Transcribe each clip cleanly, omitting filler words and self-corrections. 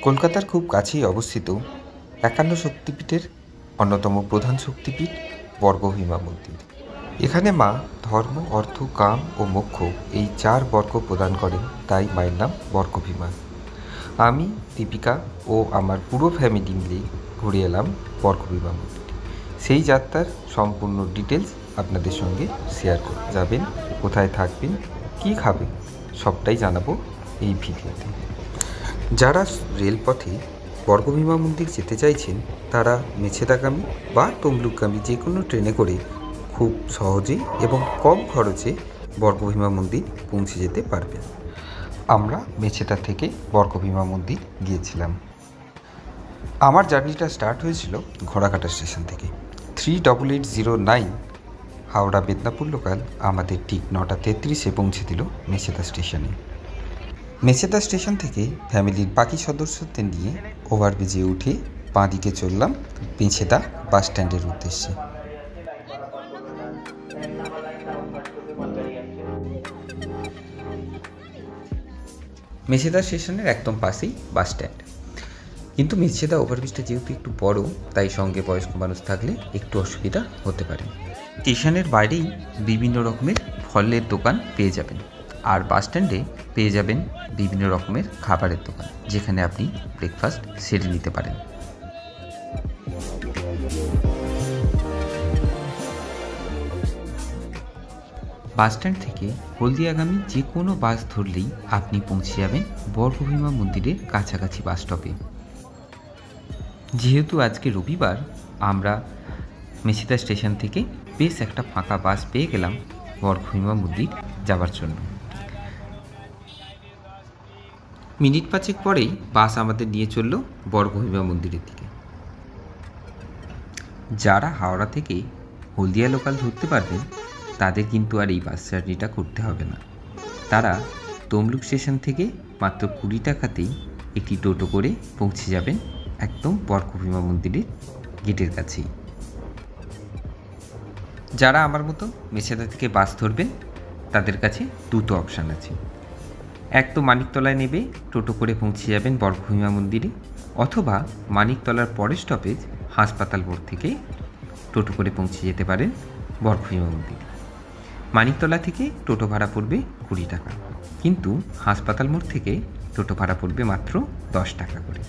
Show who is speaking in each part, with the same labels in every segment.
Speaker 1: কলকাতার খুব কাছেই অবস্থিত ৫১ শক্তিপীঠের অন্যতম প্রধান শক্তিপীঠ বর্গভীমা মন্দির। এখানে মা ধর্ম, অর্থ, কাম ও মোক্ষ এই ৪ বর্গ প্রদান করেন, তাই মায়ের নাম বর্গভীমা। আমি, দীপিকা ও আমার পুরো ফ্যামিলি মিলে ঘুরে এলাম বর্গভীমা মন্দির। সেই যাত্রার সম্পূর্ণ ডিটেলস আপনাদের সঙ্গে শেয়ার করে যাবেন, কোথায় থাকবেন, কী খাবেন, সবটাই জানাবো এই ভিডিওতে। যারা রেলপথে বর্গভীমা মন্দির যেতে চাইছেন তারা মেছেদাগামী বা তমলুকগামী যে কোনো ট্রেনে করে খুব সহজেই এবং কম খরচে বর্গভীমা মন্দির পৌঁছে যেতে পারবেন। আমরা মেছেদা থেকে বর্গভীমা মন্দির গিয়েছিলাম। আমার জার্নিটা স্টার্ট হয়েছিল ঘোড়াঘাটা স্টেশন থেকে। 38809 হাওড়া মেদিনীপুর লোকাল আমাদের ঠিক 9:33-এ পৌঁছে দিল মেছেদা স্টেশনে। মেছেদা স্টেশন থেকে ফ্যামিলির বাকি সদস্যদের নিয়ে ওভারব্রিজে উঠে বাঁদিকে চললাম মেছেদা বাস স্ট্যান্ডের উদ্দেশ্যে। মেছেদা স্টেশনের একদম পাশেই বাস স্ট্যান্ড, কিন্তু মেছেদা ওভারব্রিজটা যেহেতু একটু বড়, তাই সঙ্গে বয়স্ক মানুষ থাকলে একটু অসুবিধা হতে পারে। স্টেশনের বাইরেই বিভিন্ন রকমের ফলের দোকান পেয়ে যাবেন, আর বাস স্ট্যান্ডে পেয়ে যাবেন বিভিন্ন রকমের খাবারের দোকান, যেখানে আপনি ব্রেকফাস্ট সেরে নিতে পারেন। বাস স্ট্যান্ড থেকে হলদিয়াগামী যে কোনো বাস ধরলেই আপনি পৌঁছে যাবেন বর্গভীমা মন্দিরের কাছাকাছি বাস স্টপে। যেহেতু আজকে রবিবার, আমরা মেছেদা স্টেশন থেকে বেশ একটা ফাঁকা বাস পেয়ে গেলাম বর্গভীমা মন্দির যাওয়ার জন্য। মিনিট 5 পরেই বাস আমাদের নিয়ে চলল বর্গভীমা মন্দিরের দিকে। যারা হাওড়া থেকে হলদিয়া লোকাল ধরতে পারবেন তাদের কিন্তু আর এই বাস জার্নিটা করতে হবে না। তারা তমলুক স্টেশন থেকে মাত্র 20 টাকাতেই একটি টোটো করে পৌঁছে যাবেন একদম বর্গভীমা মন্দিরের গেটের কাছেই। যারা আমার মতো মেছেদা থেকে বাস ধরবেন তাদের কাছে দুটো অপশান আছে। এক তো মানিকতলায় নেবে টোটো করে পৌঁছে যাবেন বর্গভীমা মন্দিরে, অথবা মানিকতলার পরের স্টপেজ হাসপাতাল মোড় থেকে টোটো করে পৌঁছে যেতে পারেন বর্গভীমা মন্দির। মানিকতলা থেকে টোটো ভাড়া পড়বে 20 টাকা, কিন্তু হাসপাতাল মোড় থেকে টোটো ভাড়া পড়বে মাত্র 10 টাকা করে।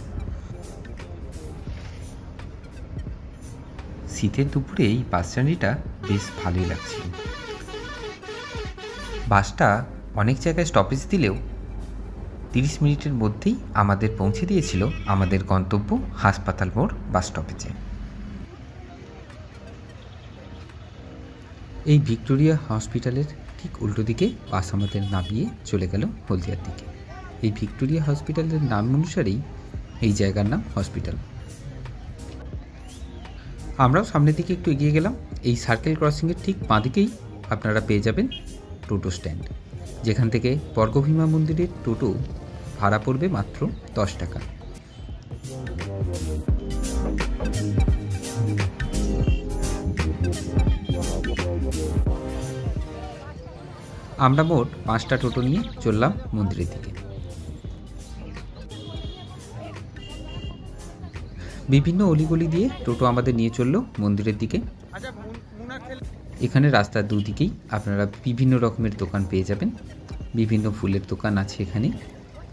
Speaker 1: শীতের দুপুরে এই বাস জার্নিটা বেশ ভালোই লাগছিল। বাসটা অনেক জায়গায় স্টপেজ দিলেও 30 মিনিটের মধ্যেই আমাদের পৌঁছে দিয়েছিল আমাদের গন্তব্য হাসপাতাল মোড় বাস স্টপেজে। এই ভিক্টোরিয়া হসপিটালের ঠিক উল্টো দিকে বাস আমাদের নামিয়ে চলে গেল হলদিয়ার দিকে। এই ভিক্টোরিয়া হসপিটালের নাম অনুসারেই এই জায়গার নাম হসপিটাল। আমরাও সামনের দিকে একটু এগিয়ে গেলাম। এই সার্কেল ক্রসিংয়ের ঠিক বাঁদিকেই আপনারা পেয়ে যাবেন টোটো স্ট্যান্ড, যেখান থেকে বর্গভীমা মন্দিরের টোটো ভাড়া পড়বে মাত্র 10 টাকা। আমরা মোট 5টা টোটো নিয়ে চললাম মন্দিরের দিকে। বিভিন্ন অলিগলি দিয়ে টোটো আমাদের নিয়ে চললো মন্দিরের দিকে। এখানে রাস্তার দুদিকেই আপনারা বিভিন্ন রকমের দোকান পেয়ে যাবেন। বিভিন্ন ফুলের দোকান আছে এখানে।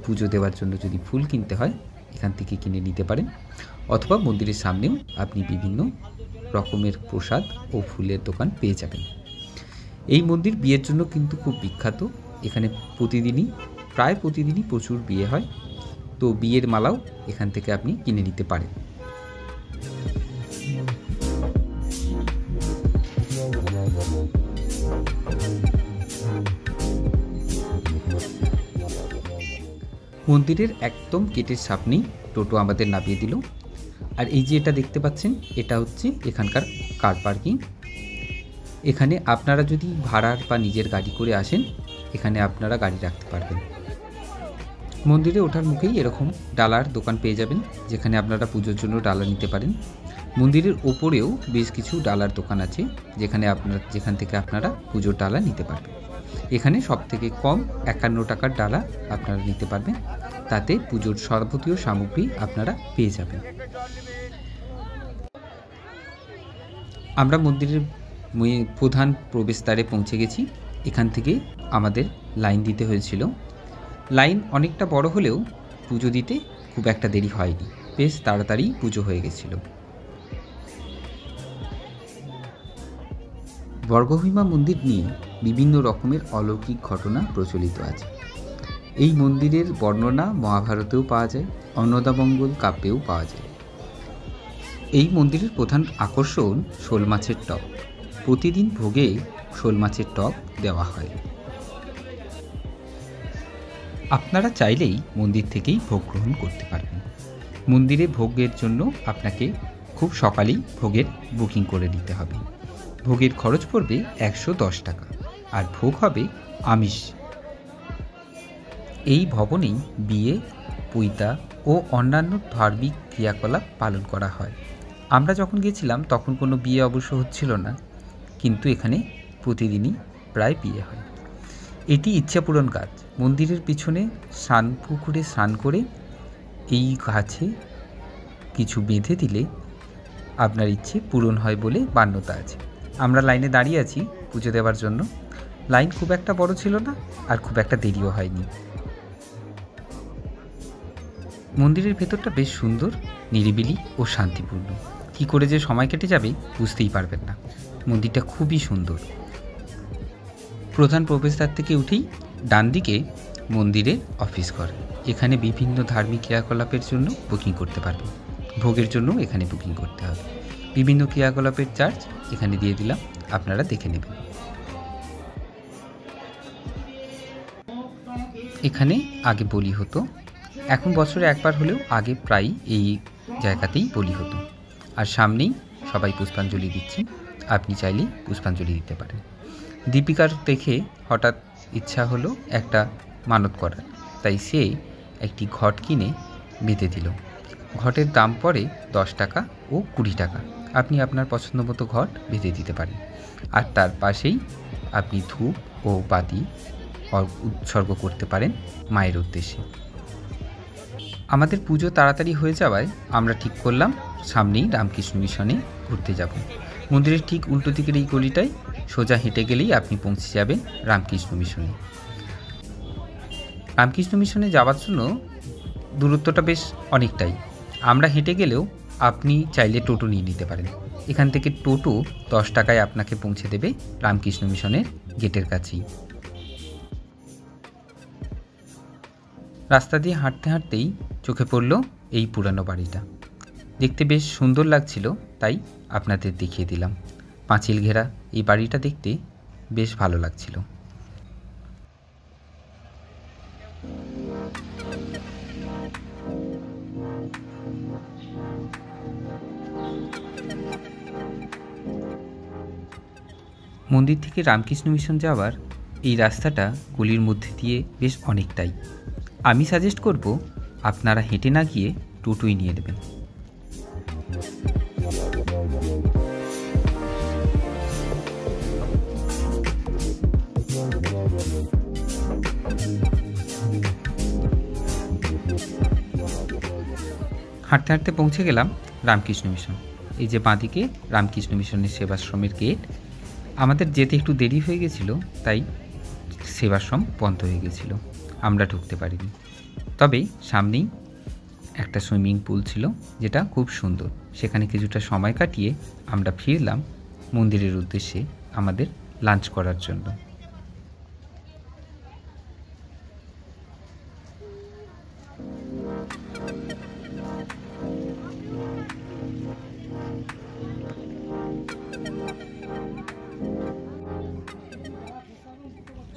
Speaker 1: পুজো দেওয়ার জন্য যদি ফুল কিনতে হয় এখান থেকে কিনে নিতে পারেন, অথবা মন্দিরের সামনেও আপনি বিভিন্ন রকমের প্রসাদ ও ফুলের দোকান পেয়ে যাবেন। এই মন্দির বিয়ের জন্য কিন্তু খুব বিখ্যাত। এখানে প্রায় প্রতিদিনই প্রচুর বিয়ে হয়, তো বিয়ের মালাও এখান থেকে আপনি কিনে নিতে পারেন। মন্দিরের একদম গেটের সামনেই টোটো আমাদের নামিয়ে দিল। আর এই যে এটা দেখতে পাচ্ছেন, এটা হচ্ছে এখানকার কার পার্কিং। এখানে আপনারা যদি ভাড়ার বা নিজের গাড়ি করে আসেন, এখানে আপনারা গাড়ি রাখতে পারবেন। মন্দিরে ওঠার মুখেই এরকম ডালার দোকান পেয়ে যাবেন, যেখানে আপনারা পুজোর জন্য ডালা নিতে পারেন। মন্দিরের ওপরেও বেশ কিছু ডালার দোকান আছে, যেখান থেকে আপনারা পুজোর ডালা নিতে পারবেন।
Speaker 2: এখানে সবথেকে কম 51 টাকার ডালা আপনারা নিতে পারবেন, তাতে পুজোর যাবতীয় সামগ্রী আপনারা পেয়ে যাবেন। আমরা মন্দিরের প্রধান প্রবেশদ্বারে পৌঁছে গেছি। এখান থেকে আমাদের লাইন দিতে হয়েছিল। লাইন অনেকটা বড় হলেও পুজো দিতে খুব একটা দেরি হয়নি, বেশ তাড়াতাড়ি পুজো হয়ে গেছিল। বর্গভীমা মন্দির নিয়ে বিভিন্ন রকমের অলৌকিক ঘটনা প্রচলিত আছে। এই মন্দিরের বর্ণনা মহাভারতেও পাওয়া যায়, অন্নদামঙ্গল কাব্যেও পাওয়া যায়। এই মন্দিরের প্রধান আকর্ষণ শোল মাছের টক। প্রতিদিন ভোগে শোল মাছের টক দেওয়া হয়। আপনারা চাইলেই মন্দির থেকেই ভোগ গ্রহণ করতে পারবেন। মন্দিরে ভোগের জন্য আপনাকে খুব সকালেই ভোগের বুকিং করে নিতে হবে। ভোগের খরচ পড়বে 110 টাকা, আর ভোগ হবে আমিষ। এই ভবনেই বিয়ে, পৈতা ও অন্যান্য ধার্মিক ক্রিয়াকলাপ পালন করা হয়। আমরা যখন গেছিলাম তখন কোনো বিয়ে অবশ্য হচ্ছিল না, কিন্তু এখানে প্রতিদিনই প্রায় বিয়ে হয়। এটি ইচ্ছাপূরণ গাছ। মন্দিরের পিছনে পুকুরে স্নান করে এই গাছে কিছু বেঁধে দিলে আপনার ইচ্ছে পূরণ হয় বলে মান্যতা আছে। আমরা লাইনে দাঁড়িয়ে আছি পুজো দেওয়ার জন্য। লাইন খুব একটা বড় ছিল না, আর খুব একটা দেরিও হয়নি। মন্দিরের ভেতরটা বেশ সুন্দর, নিরিবিলি ও শান্তিপূর্ণ। কী করে যে সময় কেটে যাবে বুঝতেই পারবেন না। মন্দিরটা খুবই সুন্দর। প্রধান প্রবেশদ্বার থেকে উঠেই ডান দিকে মন্দিরের অফিস ঘর। এখানে বিভিন্ন ধার্মিক ক্রিয়াকলাপের জন্য বুকিং করতে পারবেন। ভোগের জন্য এখানে বুকিং করতে হবে। বিভিন্ন ক্রিয়াকলাপের চার্জ এখানে দিয়ে দিলাম, আপনারা দেখে নেবেন। এখানে আগে বলি হতো, এখন বছরে একবার হলেও আগে প্রায় এই জায়গাতেই বলি হতো। আর সামনেই সবাই পুষ্পাঞ্জলি দিচ্ছেন, আপনি চাইলেই পুষ্পাঞ্জলি দিতে পারেন। দীপিকার দেখে হঠাৎ ইচ্ছা হলো একটা মানত করার, তাই সে একটি ঘট কিনে বেঁধে দিল। ঘটের দাম পড়ে 10 টাকা ও 20 টাকা। আপনি আপনার পছন্দ মতো ঘট বেঁধে দিতে পারেন। আর তার পাশেই আপনি ধূপ ও বাতি উৎসর্গ করতে পারেন মায়ের উদ্দেশ্যে। আমাদের পুজো তাড়াতাড়ি হয়ে যাওয়ায় আমরা ঠিক করলাম সামনেই রামকৃষ্ণ মিশনে ঘুরতে যাব। মন্দিরের ঠিক উল্টো দিকের এই গলিটায় সোজা হেঁটে গেলেই আপনি পৌঁছে যাবেন রামকৃষ্ণ মিশনে। রামকৃষ্ণ মিশনে যাওয়ার জন্য দূরত্বটা বেশ অনেকটাই। আমরা হেঁটে গেলেও আপনি চাইলে টোটো নিয়ে নিতে পারেন। এখান থেকে টোটো 10 টাকায় আপনাকে পৌঁছে দেবে রামকৃষ্ণ মিশনের গেটের কাছেই। রাস্তা দিয়ে হাঁটতে হাঁটতেই চোখে পড়ল এই পুরানো বাড়িটা। দেখতে বেশ সুন্দর লাগছিল, তাই আপনাদের দেখিয়ে দিলাম। পাঁচিল ঘেরা এই বাড়িটা দেখতে বেশ ভালো লাগছিল। মন্দির থেকে রামকৃষ্ণ মিশন যাওয়ার এই রাস্তাটা গলির মধ্যে দিয়ে বেশ অনেকটাই। আমি সাজেস্ট করব আপনারা হেঁটে না গিয়ে টোটোই নিয়ে নেবেন। হাঁটতে হাঁটতে পৌঁছে গেলাম রামকৃষ্ণ মিশন। এই যে বাঁদিকে রামকৃষ্ণ মিশনের সেবাশ্রমের গেট। আমাদের যেতে একটু দেরি হয়ে গেছিল, তাই সেবাশ্রম বন্ধ হয়ে গেছিল, আমরা ঢুকতে পারিনি। তবে সামনেই একটা সুইমিং পুল ছিল, যেটা খুব সুন্দর। সেখানে কিছুটা সময় কাটিয়ে আমরা ফিরলাম মন্দিরের উদ্দেশ্যে আমাদের লাঞ্চ করার জন্য।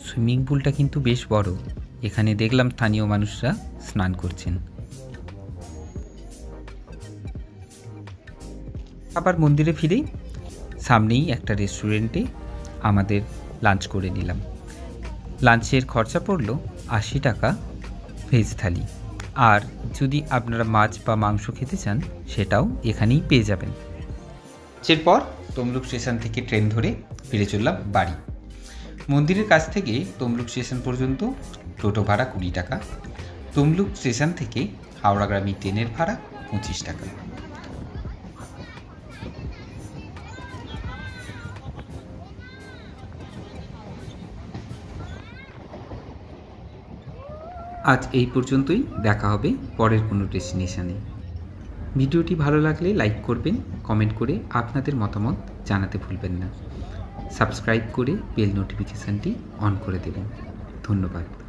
Speaker 2: সুইমিং পুলটা কিন্তু বেশ বড়। এখানে দেখলাম স্থানীয় মানুষরা স্নান করছেন। আবার মন্দিরে ফিরেই সামনেই একটা রেস্টুরেন্টে আমাদের লাঞ্চ করে নিলাম। লাঞ্চের খরচা পড়ল 80 টাকা ভেজ থালি। আর যদি আপনারা মাছ বা মাংস খেতে চান সেটাও এখানেই পেয়ে যাবেন। এরপর তমলুক স্টেশন থেকে ট্রেন ধরে ফিরে চললাম বাড়ি। মন্দিরের কাছ থেকে তমলুক স্টেশন পর্যন্ত টোটো ভাড়া 20 টাকা। তমলুক স্টেশন থেকে হাওড়াগামী ট্রেনের ভাড়া 25 টাকা। আজ এই পর্যন্তই, দেখা হবে পরের কোনো ডেস্টিনেশনে। ভিডিওটি ভালো লাগলে লাইক করবেন, কমেন্ট করে আপনাদের মতামত জানাতে ভুলবেন না। সাবস্ক্রাইব করে বেল নোটিফিকেশানটি অন করে দেবেন। ধন্যবাদ।